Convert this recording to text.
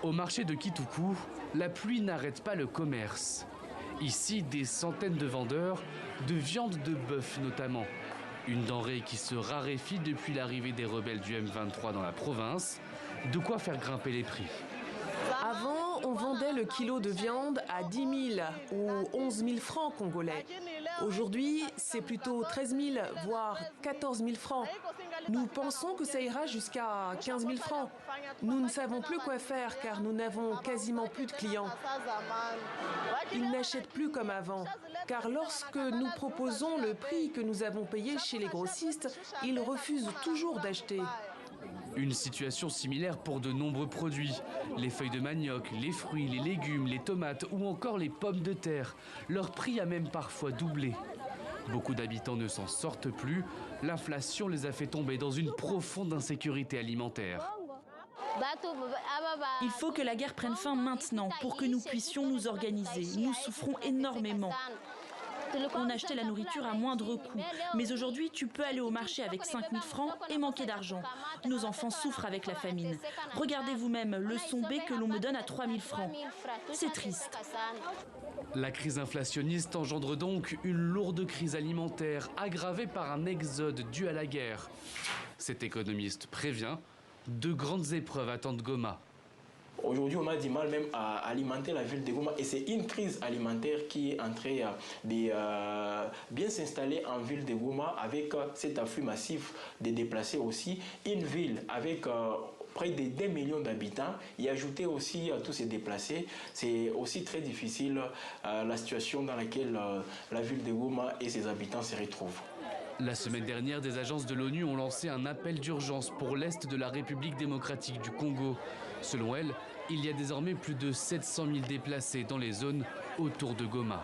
Au marché de Kitoukou, la pluie n'arrête pas le commerce. Ici, des centaines de vendeurs, de viande de bœuf notamment. Une denrée qui se raréfie depuis l'arrivée des rebelles du M23 dans la province. De quoi faire grimper les prix. Avant, on vendait le kilo de viande à 10 000 ou 11 000 francs congolais. Aujourd'hui, c'est plutôt 13 000, voire 14 000 francs. Nous pensons que ça ira jusqu'à 15 000 francs. Nous ne savons plus quoi faire car nous n'avons quasiment plus de clients. Ils n'achètent plus comme avant, car lorsque nous proposons le prix que nous avons payé chez les grossistes, ils refusent toujours d'acheter. Une situation similaire pour de nombreux produits. Les feuilles de manioc, les fruits, les légumes, les tomates ou encore les pommes de terre. Leur prix a même parfois doublé. Beaucoup d'habitants ne s'en sortent plus. L'inflation les a fait tomber dans une profonde insécurité alimentaire. Il faut que la guerre prenne fin maintenant pour que nous puissions nous organiser. Nous souffrons énormément. On achetait la nourriture à moindre coût. Mais aujourd'hui, tu peux aller au marché avec 5 000 francs et manquer d'argent. Nos enfants souffrent avec la famine. Regardez vous-même le sombé que l'on me donne à 3 000 francs. C'est triste. La crise inflationniste engendre donc une lourde crise alimentaire aggravée par un exode dû à la guerre. Cet économiste prévient, de grandes épreuves attendent Goma. Aujourd'hui, on a du mal même à alimenter la ville de Goma et c'est une crise alimentaire qui est en train de bien s'installer en ville de Goma avec cet afflux massif de déplacés aussi. Une ville avec près de 2 millions d'habitants et ajouter aussi tous ces déplacés, c'est aussi très difficile la situation dans laquelle la ville de Goma et ses habitants se retrouvent. La semaine dernière, des agences de l'ONU ont lancé un appel d'urgence pour l'Est de la République démocratique du Congo. Selon elles, il y a désormais plus de 700 000 déplacés dans les zones autour de Goma.